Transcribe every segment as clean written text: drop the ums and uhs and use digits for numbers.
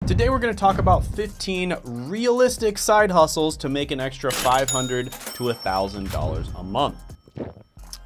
Today we're going to talk about 15 realistic side hustles to make an extra $500 to $1,000 a month.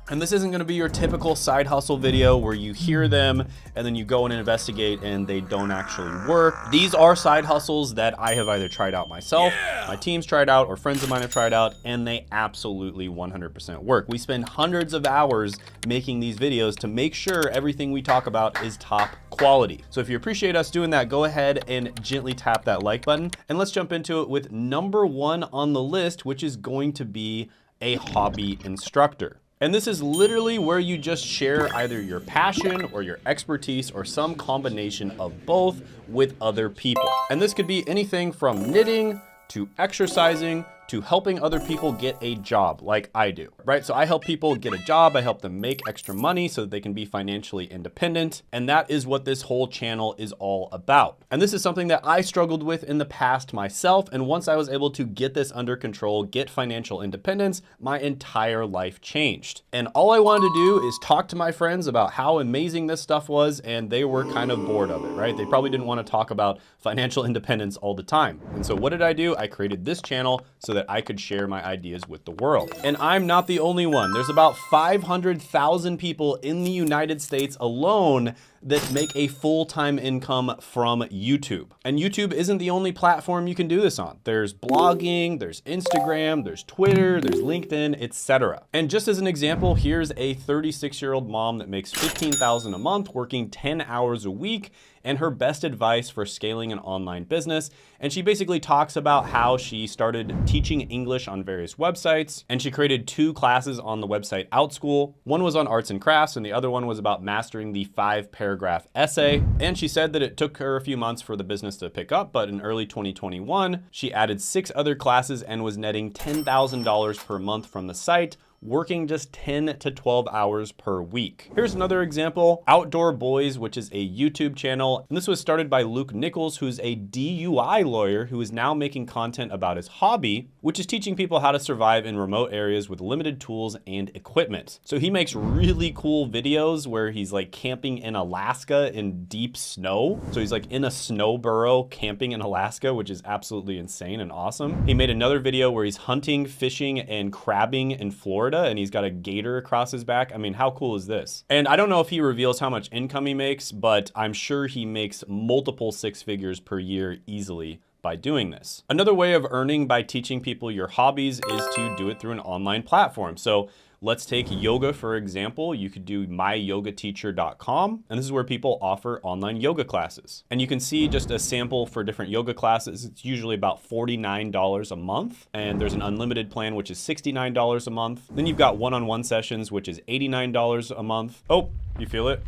And this isn't going to be your typical side hustle video where you hear them and then you go and investigate and they don't actually work. These are side hustles that I have either tried out myself, my team's tried out, or friends of mine have tried out, and they absolutely 100% work. We spend hundreds of hours making these videos to make sure everything we talk about is top quality. So if you appreciate us doing that, go ahead and gently tap that like button. And let's jump into it with number one on the list, which is going to be a hobby instructor. And this is literally where you just share either your passion or your expertise or some combination of both with other people. And this could be anything from knitting to exercising to helping other people get a job like I do, right? So I help people get a job, I help them make extra money so that they can be financially independent. And that is what this whole channel is all about. And this is something that I struggled with in the past myself. And once I was able to get this under control, get financial independence, my entire life changed. And all I wanted to do is talk to my friends about how amazing this stuff was, and they were kind of bored of it, right? They probably didn't want to talk about financial independence all the time. And so what did I do? I created this channel so that I could share my ideas with the world. And I'm not the only one. There's about 500,000 people in the United States alone that make a full-time income from YouTube. And YouTube isn't the only platform you can do this on. There's blogging, there's Instagram, there's Twitter, there's LinkedIn, etc. And just as an example, here's a 36-year-old mom that makes $15,000 a month, working 10 hours a week, and her best advice for scaling an online business. And she basically talks about how she started teaching English on various websites, and she created 2 classes on the website OutSchool. One was on arts and crafts, and the other one was about mastering the 5-paragraph essay. And she said that it took her a few months for the business to pick up, but in early 2021, she added 6 other classes and was netting $10,000 per month from the site, working just 10 to 12 hours per week. Here's another example, Outdoor Boys, which is a YouTube channel. And this was started by Luke Nichols, who's a DUI lawyer who is now making content about his hobby, which is teaching people how to survive in remote areas with limited tools and equipment. So he makes really cool videos where he's like camping in Alaska in deep snow. So he's like in a snow burrow camping in Alaska, which is absolutely insane and awesome. He made another video where he's hunting, fishing, and crabbing in Florida, and he's got a gator across his back. I mean, how cool is this? And I don't know if he reveals how much income he makes, but I'm sure he makes multiple 6 figures per year easily by doing this. Another way of earning by teaching people your hobbies is to do it through an online platform. So let's take yoga, for example. You could do myyogateacher.com, and this is where people offer online yoga classes. And you can see just a sample for different yoga classes. It's usually about $49 a month, and there's an unlimited plan, which is $69 a month. Then you've got one-on-one sessions, which is $89 a month. Oh, you feel it?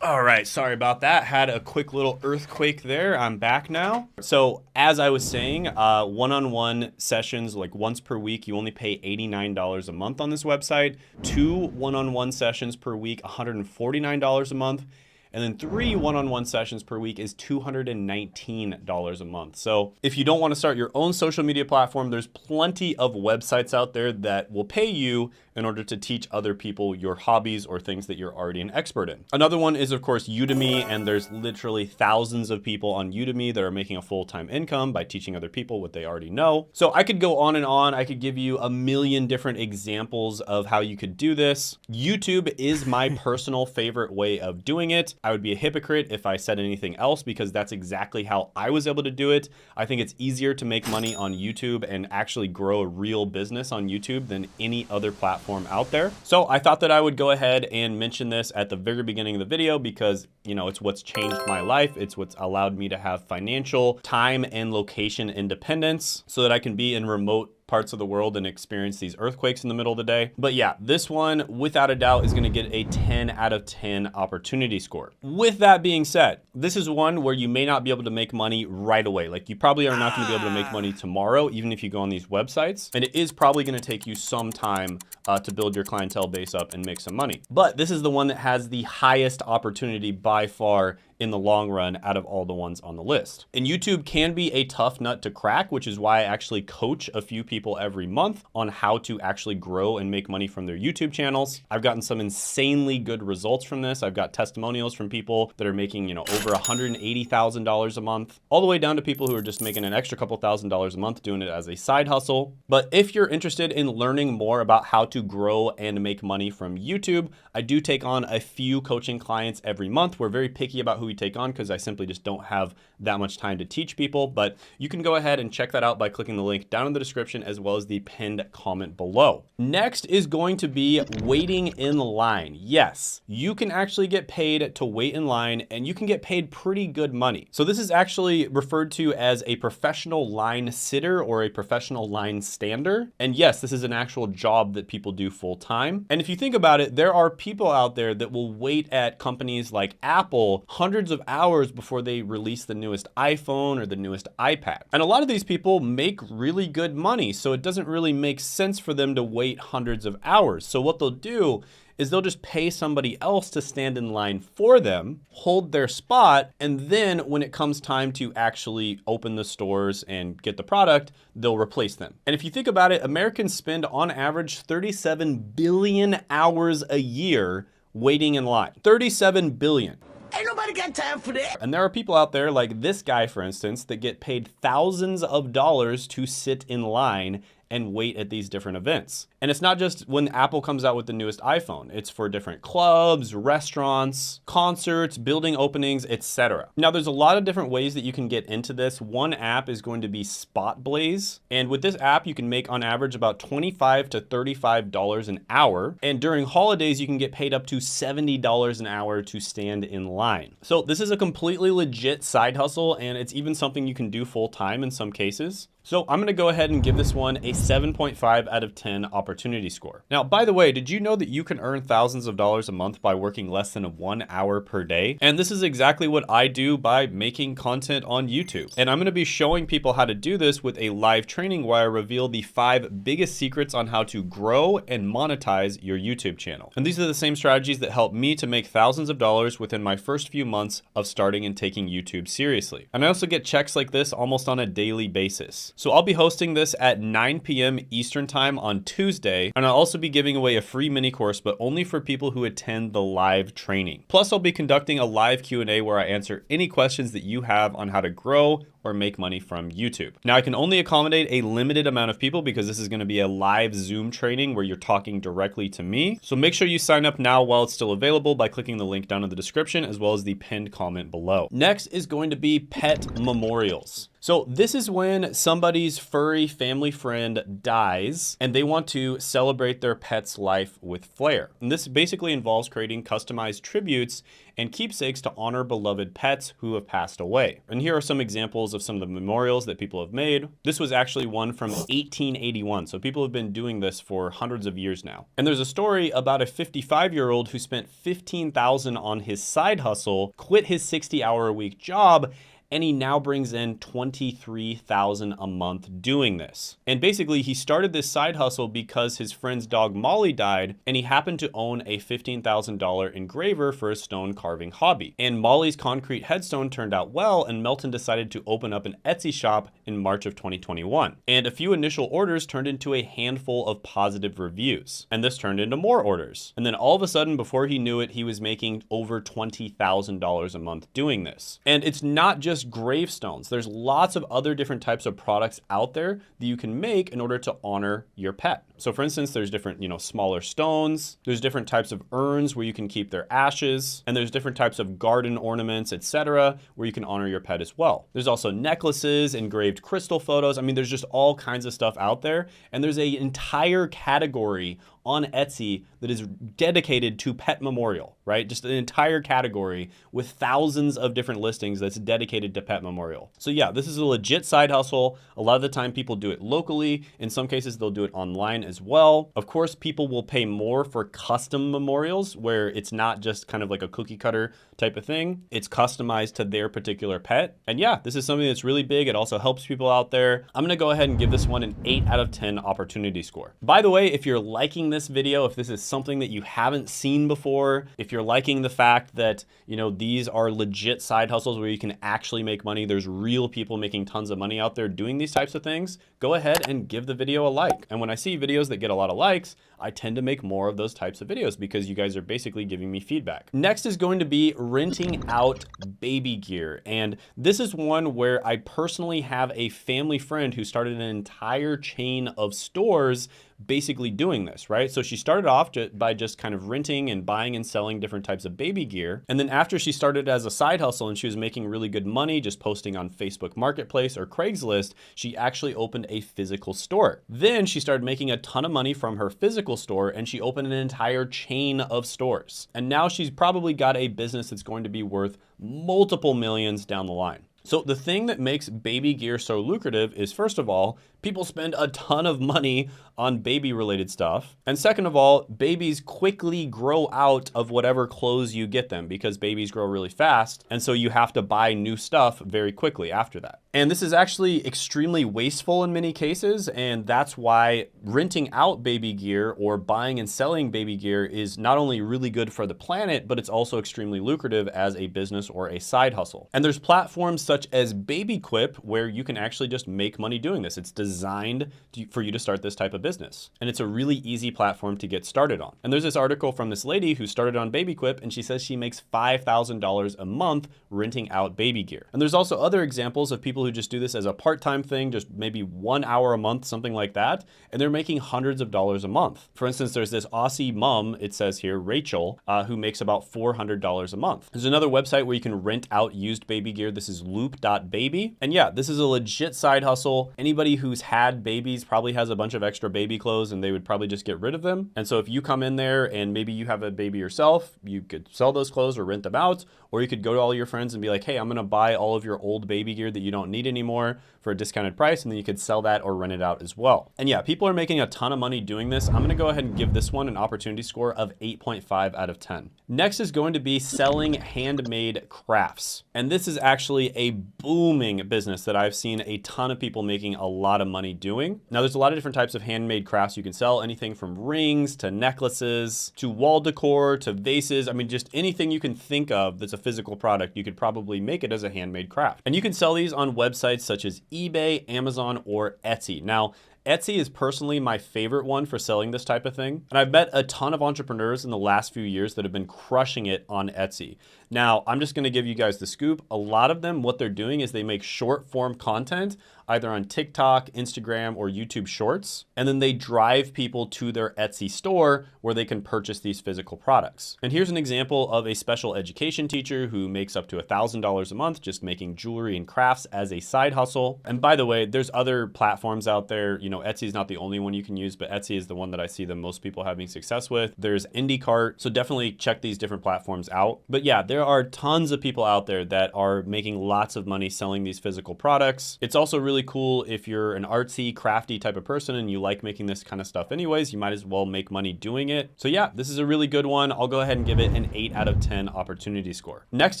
All right, sorry about that. Had a quick little earthquake there. I'm back now. So as I was saying, one-on-one sessions, like once per week, you only pay $89 a month on this website. 2 one-on-one sessions per week, $149 a month. And then 3 one-on-one sessions per week is $219 a month. So if you don't want to start your own social media platform, there's plenty of websites out there that will pay you in order to teach other people your hobbies or things that you're already an expert in. Another one is, of course, Udemy, and there's literally thousands of people on Udemy that are making a full-time income by teaching other people what they already know. So I could go on and on. I could give you a million different examples of how you could do this. YouTube is my personal favorite way of doing it. I would be a hypocrite if I said anything else, because that's exactly how I was able to do it. I think it's easier to make money on YouTube and actually grow a real business on YouTube than any other platform out there. So I thought that I would go ahead and mention this at the very beginning of the video because, you know, it's what's changed my life. It's what's allowed me to have financial, time, and location independence so that I can be in remote parts of the world and experience these earthquakes in the middle of the day. But yeah, this one, without a doubt, is gonna get a 10 out of 10 opportunity score. With that being said, this is one where you may not be able to make money right away. Like, you probably are not gonna be able to make money tomorrow, even if you go on these websites. And it is probably gonna take you some time to build your clientele base up and make some money. But this is the one that has the highest opportunity by far in the long run out of all the ones on the list. And YouTube can be a tough nut to crack, which is why I actually coach a few people every month on how to actually grow and make money from their YouTube channels. I've gotten some insanely good results from this. I've got testimonials from people that are making, over $180,000 a month, all the way down to people who are just making an extra couple $1,000s a month doing it as a side hustle. But if you're interested in learning more about how to grow and make money from YouTube, I do take on a few coaching clients every month. We're very picky about who we take on because I simply just don't have that much time to teach people, but you can go ahead and check that out by clicking the link down in the description as well as the pinned comment below. Next is going to be waiting in line. Yes, you can actually get paid to wait in line, and you can get paid pretty good money. So this is actually referred to as a professional line sitter or a professional line stander. And yes, this is an actual job that people do full time. And if you think about it, there are people out there that will wait at companies like Apple hundreds of hours before they release the newest iPhone or the newest iPad. And a lot of these people make really good money, so it doesn't really make sense for them to wait hundreds of hours. So what they'll do is they'll just pay somebody else to stand in line for them, hold their spot, and then when it comes time to actually open the stores and get the product, they'll replace them. And if you think about it, Americans spend on average 37 billion hours a year waiting in line. 37 billion. Ain't nobody got time for that. And there are people out there like this guy, for instance, that get paid thousands of dollars to sit in line and wait at these different events. And it's not just when Apple comes out with the newest iPhone. It's for different clubs, restaurants, concerts, building openings, etc. Now, there's a lot of different ways that you can get into this. One app is going to be Spotblaze. And with this app, you can make on average about $25 to $35 an hour. And during holidays, you can get paid up to $70 an hour to stand in line. So this is a completely legit side hustle, and it's even something you can do full time in some cases. So I'm gonna go ahead and give this one a 7.5 out of 10 opportunity score. Now, by the way, did you know that you can earn thousands of dollars a month by working less than 1 hour per day? And this is exactly what I do by making content on YouTube. And I'm gonna be showing people how to do this with a live training where I reveal the 5 biggest secrets on how to grow and monetize your YouTube channel. And these are the same strategies that helped me to make thousands of dollars within my first few months of starting and taking YouTube seriously. And I also get checks like this almost on a daily basis. So I'll be hosting this at 9 p.m. Eastern time on Tuesday, and I'll also be giving away a free mini course, but only for people who attend the live training. Plus, I'll be conducting a live Q&A where I answer any questions that you have on how to grow or make money from YouTube. Now, I can only accommodate a limited amount of people because this is going to be a live Zoom training where you're talking directly to me. So make sure you sign up now while it's still available by clicking the link down in the description as well as the pinned comment below. Next is going to be pet memorials. So this is when somebody's furry family friend dies and they want to celebrate their pet's life with flair. And this basically involves creating customized tributes and keepsakes to honor beloved pets who have passed away. And here are some examples of some of the memorials that people have made. This was actually one from 1881. So people have been doing this for hundreds of years now. And there's a story about a 55-year-old who spent $15,000 on his side hustle, quit his 60-hour-a-week job, and he now brings in $23,000 a month doing this. And basically he started this side hustle because his friend's dog Molly died, and he happened to own a $15,000 engraver for his stone carving hobby. And Molly's concrete headstone turned out well, and Melton decided to open up an Etsy shop in March of 2021. And a few initial orders turned into a handful of positive reviews. And this turned into more orders. And then all of a sudden, before he knew it, he was making over $20,000 a month doing this. And it's not just gravestones. There's lots of other different types of products out there that you can make in order to honor your pet. So for instance, there's different, smaller stones. There's different types of urns where you can keep their ashes. And there's different types of garden ornaments, etc., where you can honor your pet as well. There's also necklaces, engraved crystal photos. I mean, there's just all kinds of stuff out there. And there's an entire category on Etsy that is dedicated to pet memorial, right? Just an entire category with thousands of different listings that's dedicated to pet memorial. So yeah, this is a legit side hustle. A lot of the time people do it locally. In some cases, they'll do it online as well. Of course, people will pay more for custom memorials where it's not just kind of like a cookie cutter type of thing. It's customized to their particular pet. And yeah, this is something that's really big. It also helps people out there. I'm gonna go ahead and give this one an 8 out of 10 opportunity score. By the way, if you're liking this video, if this is something that you haven't seen before, if you're liking the fact that, you know, these are legit side hustles where you can actually make money, there's real people making tons of money out there doing these types of things, go ahead and give the video a like. And when I see videos that get a lot of likes, I tend to make more of those types of videos because you guys are basically giving me feedback. Next is going to be renting out baby gear. And this is one where I personally have a family friend who started an entire chain of stores basically doing this, right? So she started off by just kind of renting and buying and selling different types of baby gear. And then after she started as a side hustle and she was making really good money just posting on Facebook Marketplace or Craigslist, she actually opened a physical store. Then she started making a ton of money from her physical store and she opened an entire chain of stores. And now she's probably got a business that's going to be worth multiple millions down the line. So the thing that makes baby gear so lucrative is, first of all, people spend a ton of money on baby related stuff. And second of all, babies quickly grow out of whatever clothes you get them because babies grow really fast. And so you have to buy new stuff very quickly after that. And this is actually extremely wasteful in many cases. And that's why renting out baby gear or buying and selling baby gear is not only really good for the planet, but it's also extremely lucrative as a business or a side hustle. And there's platforms such as BabyQuip where you can actually just make money doing this. It's designed for you to start this type of business. And it's a really easy platform to get started on. And there's this article from this lady who started on BabyQuip and she says she makes $5,000 a month renting out baby gear. And there's also other examples of people who just do this as a part-time thing, just maybe 1 hour a month, something like that. And they're making hundreds of dollars a month. For instance, there's this Aussie mom, it says here, Rachel, who makes about $400 a month. There's another website where you can rent out used baby gear. This is loop.baby. And yeah, this is a legit side hustle. Anybody who's had babies probably has a bunch of extra baby clothes and they would probably just get rid of them. And so if you come in there and maybe you have a baby yourself, you could sell those clothes or rent them out, or you could go to all your friends and be like, hey, I'm gonna buy all of your old baby gear that you don't need anymore for a discounted price, and then you could sell that or rent it out as well. And yeah, people are making a ton of money doing this. I'm gonna go ahead and give this one an opportunity score of 8.5 out of 10. Next is going to be selling handmade crafts. And this is actually a booming business that I've seen a ton of people making a lot of money doing. Now there's a lot of different types of handmade crafts you can sell, anything from rings to necklaces to wall decor to vases. I mean, just anything you can think of that's a physical product, you could probably make it as a handmade craft. And you can sell these on websites such as eBay, Amazon, or Etsy. Now, Etsy is personally my favorite one for selling this type of thing. And I've met a ton of entrepreneurs in the last few years that have been crushing it on Etsy. Now, I'm just gonna give you guys the scoop. A lot of them, what they're doing is they make short form content, either on TikTok, Instagram, or YouTube Shorts, and then they drive people to their Etsy store where they can purchase these physical products. And here's an example of a special education teacher who makes up to $1,000 a month just making jewelry and crafts as a side hustle. And by the way, there's other platforms out there. You know, Etsy is not the only one you can use, but Etsy is the one that I see the most people having success with. There's IndieCart, so definitely check these different platforms out. But yeah, there are tons of people out there that are making lots of money selling these physical products. It's also really cool if you're an artsy, crafty type of person and you like making this kind of stuff anyways, you might as well make money doing it. So yeah, this is a really good one. I'll go ahead and give it an 8 out of 10 opportunity score. Next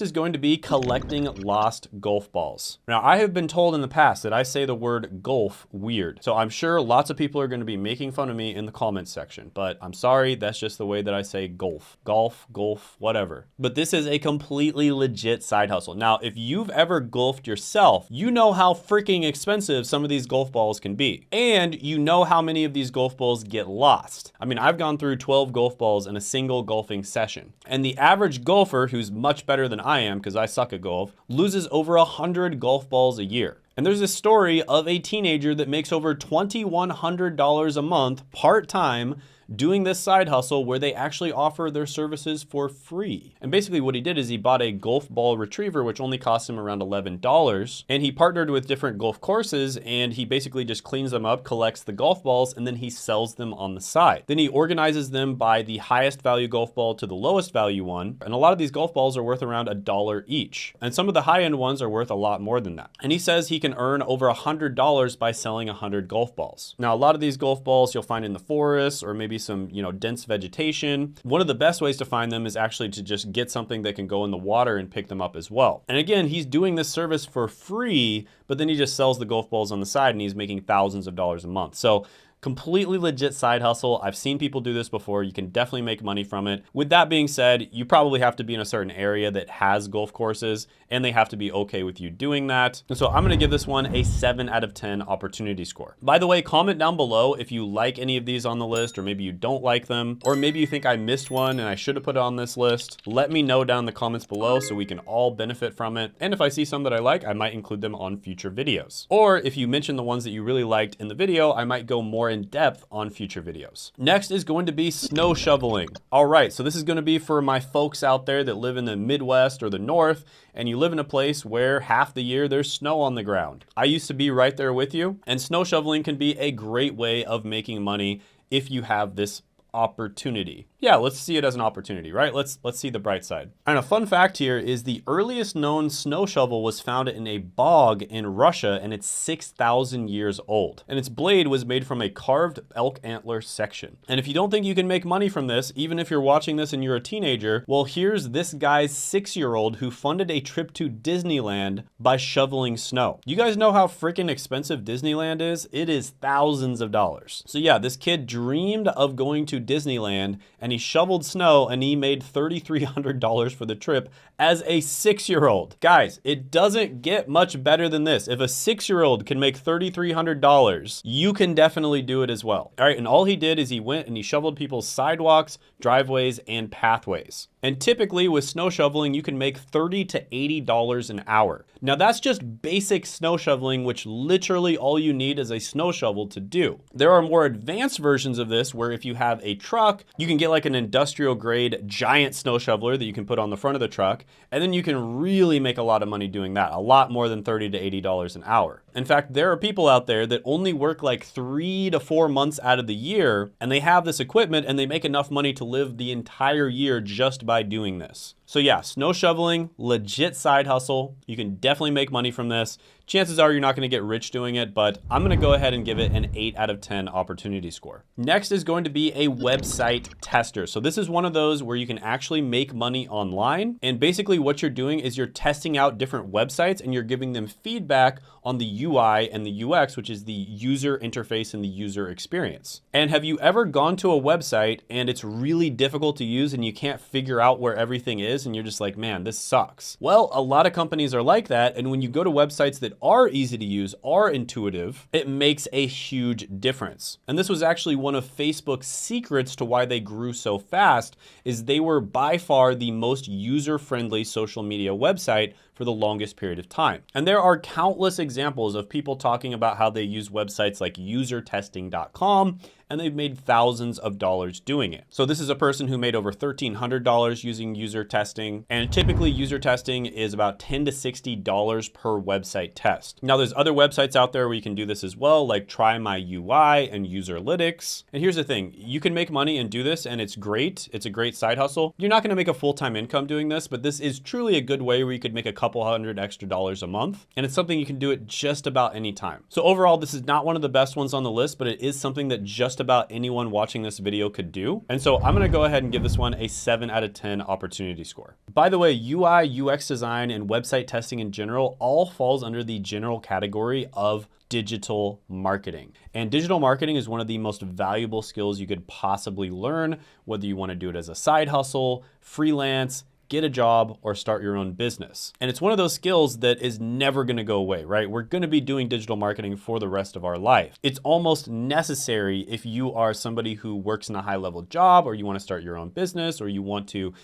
is going to be collecting lost golf balls. Now, I have been told in the past that I say the word golf weird. So I'm sure lots of people are going to be making fun of me in the comments section, but I'm sorry, that's just the way that I say golf. Golf, whatever. But this is a completely legit side hustle. Now, if you've ever golfed yourself, you know how freaking expensive some of these golf balls can be. And you know how many of these golf balls get lost. I mean, I've gone through 12 golf balls in a single golfing session. And the average golfer, who's much better than I am because I suck at golf, loses over 100 golf balls a year. And there's a story of a teenager that makes over $2,100 a month part-time doing this side hustle where they actually offer their services for free. And basically what he did is he bought a golf ball retriever, which only cost him around $11. And he partnered with different golf courses, and he basically just cleans them up, collects the golf balls, and then he sells them on the side. Then he organizes them by the highest value golf ball to the lowest value one. And a lot of these golf balls are worth around $1 each. And some of the high end ones are worth a lot more than that. And he says he can earn over $100 by selling 100 golf balls. Now, a lot of these golf balls you'll find in the forest or maybe some, dense vegetation. One of the best ways to find them is actually to just get something that can go in the water and pick them up as well. And again, he's doing this service for free, but then he just sells the golf balls on the side and he's making thousands of dollars a month. So completely legit side hustle. I've seen people do this before. You can definitely make money from it. With that being said, you probably have to be in a certain area that has golf courses and they have to be okay with you doing that. And so I'm gonna give this one a 7 out of 10 opportunity score. By the way, comment down below if you like any of these on the list, or maybe you don't like them, or maybe you think I missed one and I should have put it on this list. Let me know down in the comments below so we can all benefit from it. And if I see some that I like, I might include them on future videos. Or if you mention the ones that you really liked in the video, I might go more in depth on future videos. Next is going to be snow shoveling. All right, so this is going to be for my folks out there that live in the Midwest or the North, and you live in a place where half the year there's snow on the ground. I used to be right there with you, and snow shoveling can be a great way of making money if you have this opportunity. Yeah, let's see it as an opportunity, right? Let's see the bright side. And a fun fact here is the earliest known snow shovel was found in a bog in Russia, and it's 6,000 years old. And its blade was made from a carved elk antler section. And if you don't think you can make money from this, even if you're watching this and you're a teenager, well, here's this guy's 6-year-old who funded a trip to Disneyland by shoveling snow. You guys know how freaking expensive Disneyland is? It is thousands of dollars. So yeah, this kid dreamed of going to Disneyland, and he shoveled snow, and he made $3,300 for the trip as a 6-year-old. Guys, it doesn't get much better than this. If a 6-year-old can make $3,300, you can definitely do it as well. All right, and all he did is he went and he shoveled people's sidewalks, driveways, and pathways. And typically with snow shoveling, you can make $30 to $80 an hour. Now that's just basic snow shoveling, which literally all you need is a snow shovel to do. There are more advanced versions of this where if you have a truck, you can get like an industrial grade giant snow shoveler that you can put on the front of the truck. And then you can really make a lot of money doing that, a lot more than $30 to $80 an hour. In fact, there are people out there that only work like 3 to 4 months out of the year, and they have this equipment and they make enough money to live the entire year just by doing this. So yeah, snow shoveling, legit side hustle. You can definitely make money from this. Chances are you're not gonna get rich doing it, but I'm gonna go ahead and give it an 8 out of 10 opportunity score. Next is going to be a website tester. So this is one of those where you can actually make money online. And basically what you're doing is you're testing out different websites and you're giving them feedback on the UI and the UX, which is the user interface and the user experience. And have you ever gone to a website and it's really difficult to use and you can't figure out where everything is and you're just like, man, this sucks? Well, a lot of companies are like that. And when you go to websites that are easy to use, are intuitive, it makes a huge difference. And this was actually one of Facebook's secrets to why they grew so fast, is they were by far the most user-friendly social media website for the longest period of time. And there are countless examples of people talking about how they use websites like usertesting.com, and they've made thousands of dollars doing it. So this is a person who made over $1,300 using user testing, and typically user testing is about $10 to $60 per website test. Now there's other websites out there where you can do this as well, like Try My UI and Userlytics. And here's the thing, you can make money and do this, and it's great. It's a great side hustle. You're not gonna make a full-time income doing this, but this is truly a good way where you could make a couple $200 extra a month. And it's something you can do at just about any time. So overall, this is not one of the best ones on the list, but it is something that just about anyone watching this video could do. And so I'm gonna go ahead and give this one a 7 out of 10 opportunity score. By the way, UI, UX design, and website testing in general all falls under the general category of digital marketing. And digital marketing is one of the most valuable skills you could possibly learn, whether you want to do it as a side hustle, freelance, get a job, or start your own business. And it's one of those skills that is never gonna go away, right? We're gonna be doing digital marketing for the rest of our life. It's almost necessary if you are somebody who works in a high-level job, or you wanna start your own business, or you want to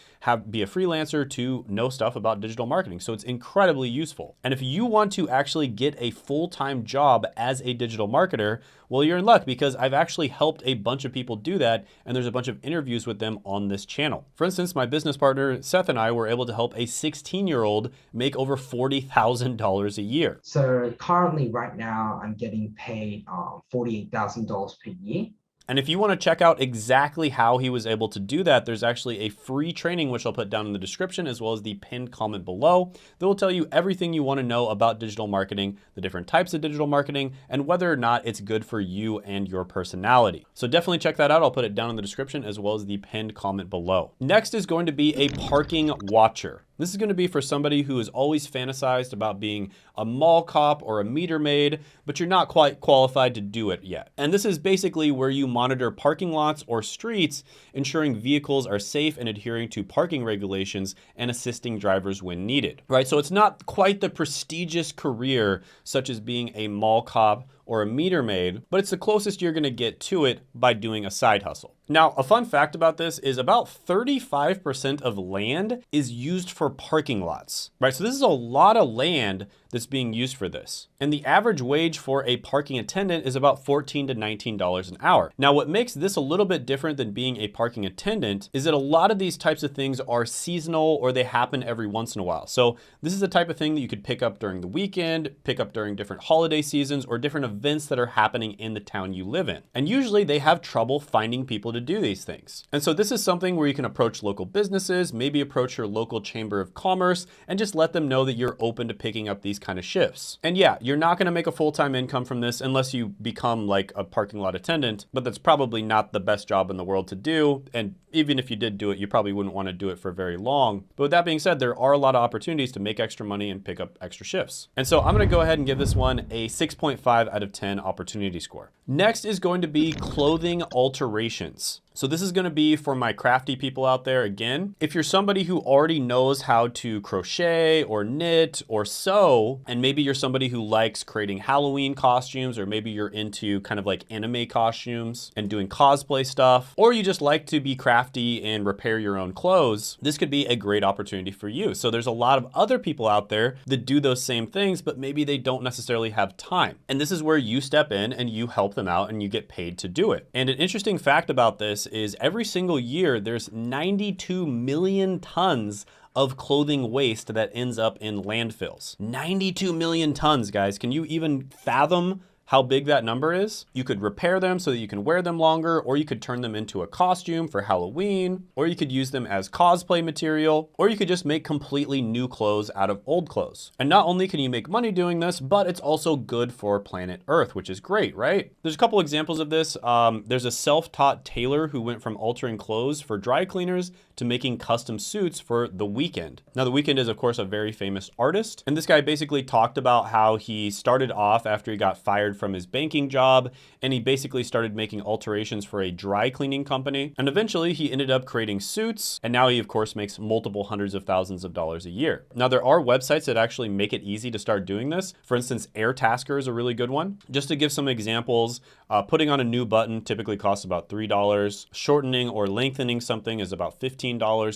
be a freelancer, to know stuff about digital marketing. So it's incredibly useful. And if you want to actually get a full-time job as a digital marketer, well, you're in luck, because I've actually helped a bunch of people do that, and there's a bunch of interviews with them on this channel. For instance, my business partner, Seth, and I were able to help a 16-year-old make over $40,000 a year. So currently right now I'm getting paid $48,000 per year. And if you want to check out exactly how he was able to do that, there's actually a free training, which I'll put down in the description, as well as the pinned comment below, that will tell you everything you want to know about digital marketing, the different types of digital marketing, and whether or not it's good for you and your personality. So definitely check that out. I'll put it down in the description, as well as the pinned comment below. Next is going to be a parking watcher. This is going to be for somebody who has always fantasized about being a mall cop or a meter maid, but you're not quite qualified to do it yet. And this is basically where you monitor parking lots or streets, ensuring vehicles are safe and adhering to parking regulations, and assisting drivers when needed, right? So it's not quite the prestigious career such as being a mall cop or a meter maid, but it's the closest you're gonna get to it by doing a side hustle. Now, a fun fact about this is about 35% of land is used for parking lots, right? So this is a lot of land that's being used for this. And the average wage for a parking attendant is about $14 to $19 an hour. Now, what makes this a little bit different than being a parking attendant is that a lot of these types of things are seasonal, or they happen every once in a while. So this is the type of thing that you could pick up during the weekend, pick up during different holiday seasons, or different events that are happening in the town you live in. And usually they have trouble finding people to do these things. And so this is something where you can approach local businesses, maybe approach your local chamber of commerce, and just let them know that you're open to picking up these kind of shifts. And yeah, you're not gonna make a full-time income from this unless you become like a parking lot attendant, but that's probably not the best job in the world to do. And even if you did do it, you probably wouldn't wanna do it for very long. But with that being said, there are a lot of opportunities to make extra money and pick up extra shifts. And so I'm gonna go ahead and give this one a 6.5 out of 10 opportunity score. Next is going to be clothing alterations. So this is gonna be for my crafty people out there. Again, if you're somebody who already knows how to crochet or knit or sew, and maybe you're somebody who likes creating Halloween costumes, or maybe you're into kind of like anime costumes and doing cosplay stuff, or you just like to be crafty and repair your own clothes, this could be a great opportunity for you. So there's a lot of other people out there that do those same things, but maybe they don't necessarily have time. And this is where you step in and you help them out, and you get paid to do it. And an interesting fact about this is every single year there's 92 million tons of clothing waste that ends up in landfills. 92 million tons, guys. Can you even fathom how big that number is? You could repair them so that you can wear them longer, or you could turn them into a costume for Halloween, or you could use them as cosplay material, or you could just make completely new clothes out of old clothes. And not only can you make money doing this, but it's also good for planet Earth, which is great, right? There's a couple examples of this. There's a self-taught tailor who went from altering clothes for dry cleaners to making custom suits for The Weeknd. Now, The Weeknd is, of course, a very famous artist. And this guy basically talked about how he started off after he got fired from his banking job, and he basically started making alterations for a dry cleaning company. And eventually he ended up creating suits, and now he, of course, makes multiple hundreds of thousands of dollars a year. Now, there are websites that actually make it easy to start doing this. For instance, Airtasker is a really good one. Just to give some examples, putting on a new button typically costs about $3. Shortening or lengthening something is about $15.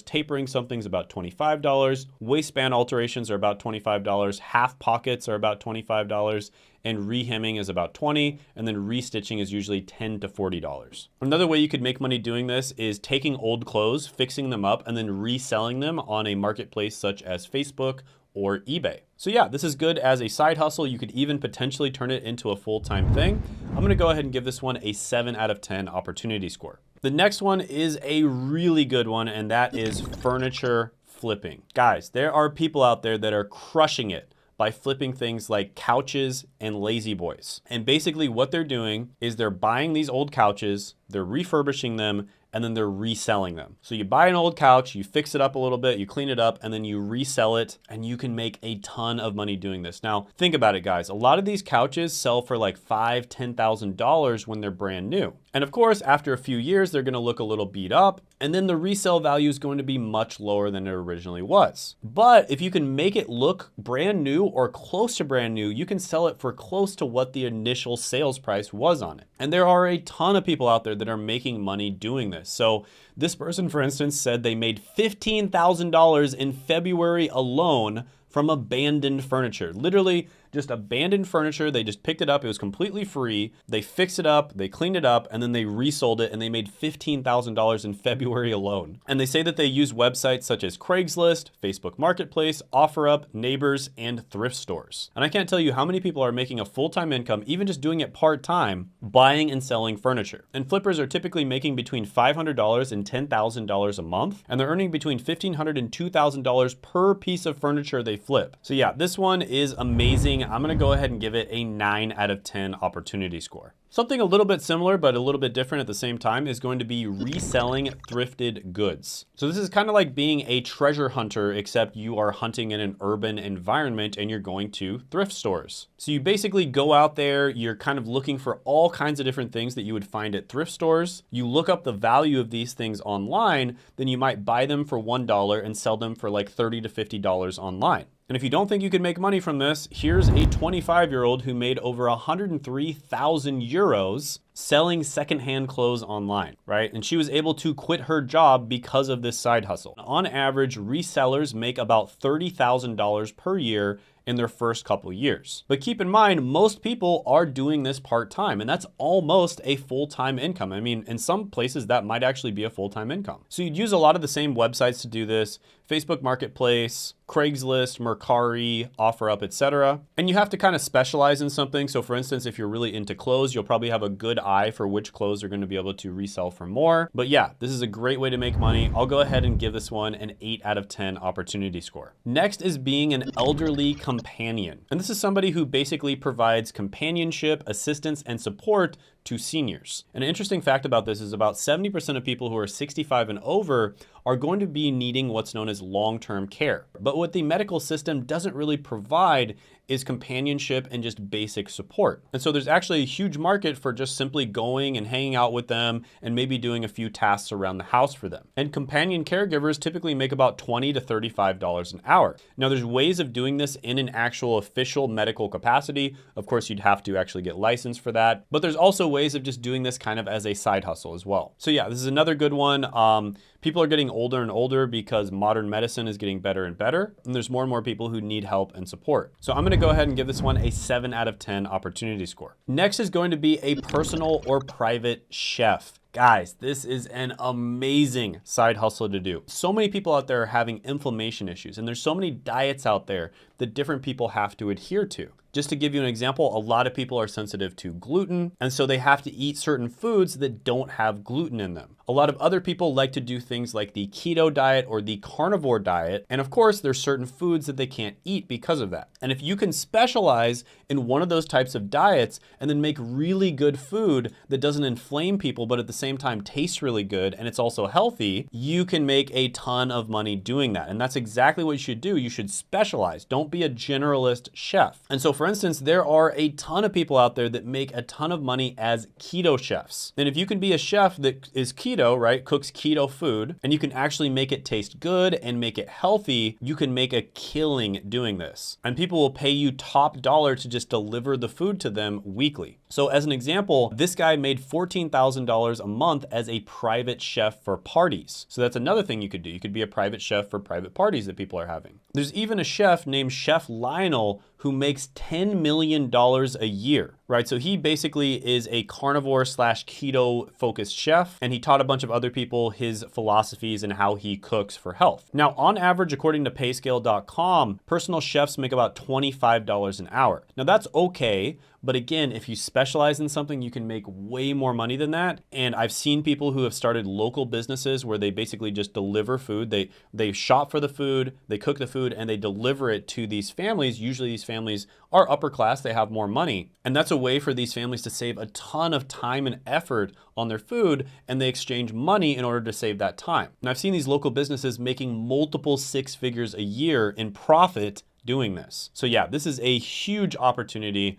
Tapering something is about $25. Waistband alterations are about $25. Half pockets are about $25. And rehemming is about $20, and then restitching is usually $10 to $40. Another way you could make money doing this is taking old clothes, fixing them up, and then reselling them on a marketplace such as Facebook or eBay. So yeah, this is good as a side hustle. You could even potentially turn it into a full-time thing. I'm gonna go ahead and give this one a 7 out of 10 opportunity score. The next one is a really good one, and that is furniture flipping. Guys, there are people out there that are crushing it by flipping things like couches and lazy boys. And basically what they're doing is they're buying these old couches, they're refurbishing them, and then they're reselling them. So you buy an old couch, you fix it up a little bit, you clean it up, and then you resell it, and you can make a ton of money doing this. Now, think about it, guys. A lot of these couches sell for like $5,000, $10,000 when they're brand new. And of course, after a few years, they're gonna look a little beat up, and then the resale value is going to be much lower than it originally was. But if you can make it look brand new or close to brand new, you can sell it for close to what the initial sales price was on it. And there are a ton of people out there that are making money doing this. So this person, for instance, said they made $15,000 in February alone from abandoned furniture. Literally just abandoned furniture. They just picked it up. It was completely free. They fixed it up, they cleaned it up, and then they resold it, and they made $15,000 in February alone. And they say that they use websites such as Craigslist, Facebook Marketplace, OfferUp, Neighbors, and thrift stores. And I can't tell you how many people are making a full-time income, even just doing it part-time, buying and selling furniture. And flippers are typically making between $500 and $10,000 a month, and they're earning between $1,500 and $2,000 per piece of furniture they flip. So yeah, this one is amazing. I'm gonna go ahead and give it a 9 out of 10 opportunity score. Something a little bit similar, but a little bit different at the same time is going to be reselling thrifted goods. So this is kind of like being a treasure hunter, except you are hunting in an urban environment and you're going to thrift stores. So you basically go out there, you're kind of looking for all kinds of different things that you would find at thrift stores. You look up the value of these things online, then you might buy them for $1 and sell them for like $30 to $50 online. And if you don't think you can make money from this, here's a 25-year-old who made over 103,000 euros selling secondhand clothes online, right? And she was able to quit her job because of this side hustle. On average, resellers make about $30,000 per year in their first couple years. But keep in mind, most people are doing this part-time, and that's almost a full-time income. I mean, in some places that might actually be a full-time income. So you'd use a lot of the same websites to do this: Facebook Marketplace, Craigslist, Mercari, OfferUp, etc. And you have to kind of specialize in something. So for instance, if you're really into clothes, you'll probably have a good eye for which clothes are going to be able to resell for more. But yeah, this is a great way to make money. I'll go ahead and give this one an 8 out of 10 opportunity score. Next is being an elderly companion. And this is somebody who basically provides companionship, assistance, and support to seniors. An interesting fact about this is about 70% of people who are 65 and over are going to be needing what's known as long-term care. But what the medical system doesn't really provide is companionship and just basic support. And so there's actually a huge market for just simply going and hanging out with them and maybe doing a few tasks around the house for them. And companion caregivers typically make about $20 to $35 an hour. Now there's ways of doing this in an actual official medical capacity. Of course, you'd have to actually get licensed for that. But there's also ways of just doing this kind of as a side hustle as well. So yeah, this is another good one. People are getting older and older because modern medicine is getting better and better, and there's more and more people who need help and support. So I'm gonna go ahead and give this one a 7 out of 10 opportunity score. Next is going to be a personal or private chef. Guys, this is an amazing side hustle to do. So many people out there are having inflammation issues, and there's so many diets out there that different people have to adhere to. Just to give you an example, a lot of people are sensitive to gluten, and so they have to eat certain foods that don't have gluten in them. A lot of other people like to do things like the keto diet or the carnivore diet, and of course, there's certain foods that they can't eat because of that. And if you can specialize in one of those types of diets and then make really good food that doesn't inflame people, but at the same time tastes really good and it's also healthy, you can make a ton of money doing that. And that's exactly what you should do. You should specialize. Don't be a generalist chef. And so for instance, there are a ton of people out there that make a ton of money as keto chefs. And if you can be a chef that is keto, right, cooks keto food, and you can actually make it taste good and make it healthy, you can make a killing doing this. And people will pay you top dollar to just deliver the food to them weekly. So as an example, this guy made $14,000 a month as a private chef for parties. So that's another thing you could do. You could be a private chef for private parties that people are having. There's even a chef named Chef Lionel who makes $10 million a year, right? So he basically is a carnivore / keto focused chef, and he taught a bunch of other people his philosophies and how he cooks for health. Now, on average, according to payscale.com, personal chefs make about $25 an hour. Now that's okay, but again, if you specialize in something, you can make way more money than that. And I've seen people who have started local businesses where they basically just deliver food. They shop for the food, they cook the food, and they deliver it to these families. Usually these families are upper class, they have more money. And that's a way for these families to save a ton of time and effort on their food, and they exchange money in order to save that time. And I've seen these local businesses making multiple 6 figures a year in profit doing this. So yeah, this is a huge opportunity.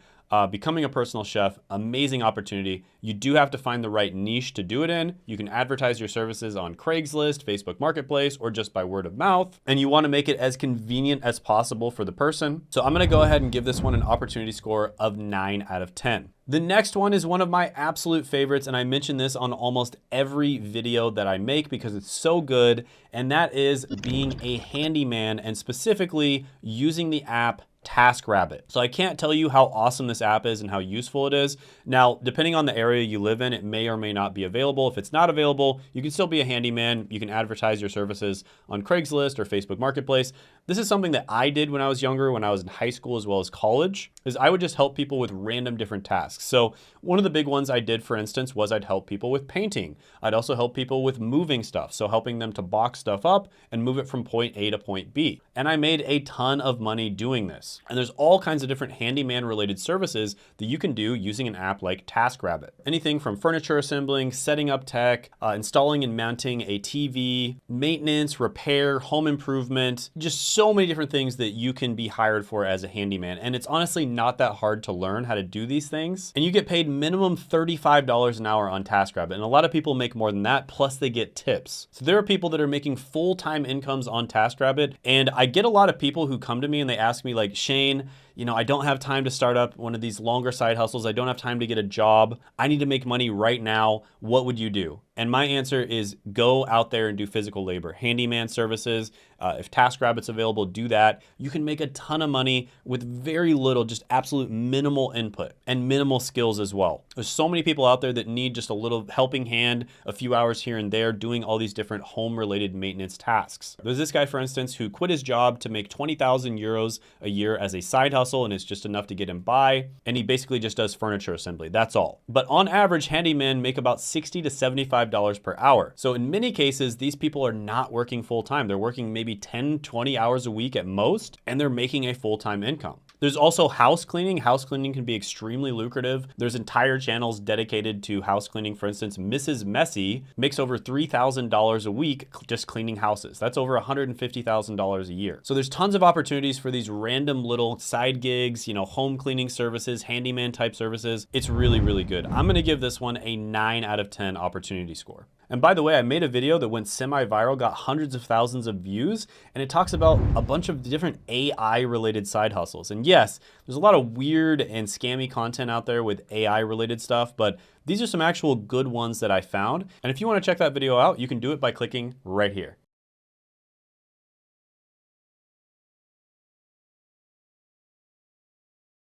Becoming a personal chef, amazing opportunity. You do have to find the right niche to do it in. You can advertise your services on Craigslist, Facebook Marketplace, or just by word of mouth. And you want to make it as convenient as possible for the person. So I'm going to go ahead and give this one an opportunity score of 9 out of 10. The next one is one of my absolute favorites, and I mention this on almost every video that I make because it's so good, and that is being a handyman and specifically using the app TaskRabbit. So I can't tell you how awesome this app is and how useful it is. Now, depending on the area you live in, it may or may not be available. If it's not available, you can still be a handyman. You can advertise your services on Craigslist or Facebook Marketplace. This is something that I did when I was younger, when I was in high school as well as college, is I would just help people with random different tasks. So one of the big ones I did, for instance, was I'd help people with painting. I'd also help people with moving stuff. So helping them to box stuff up and move it from point A to point B. And I made a ton of money doing this. And there's all kinds of different handyman related services that you can do using an app like TaskRabbit. Anything from furniture assembling, setting up tech, installing and mounting a TV, maintenance, repair, home improvement, just so many different things that you can be hired for as a handyman. And it's honestly not that hard to learn how to do these things. And you get paid minimum $35 an hour on TaskRabbit. And a lot of people make more than that, plus they get tips. So there are people that are making full-time incomes on TaskRabbit. And I get a lot of people who come to me and they ask me like, Shane, you know, I don't have time to start up one of these longer side hustles. I don't have time to get a job. I need to make money right now. What would you do? And my answer is go out there and do physical labor, handyman services. If TaskRabbit's available, do that. You can make a ton of money with very little, just absolute minimal input and minimal skills as well. There's so many people out there that need just a little helping hand, a few hours here and there, doing all these different home related maintenance tasks. There's this guy, for instance, who quit his job to make 20,000 euros a year as a side hustle, and it's just enough to get him by. And he basically just does furniture assembly. That's all. But on average, handymen make about $60 to $75 per hour. So in many cases, these people are not working full time. They're working maybe 10, 20 hours a week at most, and they're making a full-time income. There's also house cleaning. House cleaning can be extremely lucrative. There's entire channels dedicated to house cleaning. For instance, Mrs. Messy makes over $3,000 a week just cleaning houses. That's over $150,000 a year. So there's tons of opportunities for these random little side gigs, you know, home cleaning services, handyman type services. It's really, really good. I'm gonna give this one a 9 out of 10 opportunity score. And by the way, I made a video that went semi-viral, got hundreds of thousands of views, and it talks about a bunch of different AI-related side hustles. And yes, there's a lot of weird and scammy content out there with AI-related stuff, but these are some actual good ones that I found. And if you want to check that video out, you can do it by clicking right here.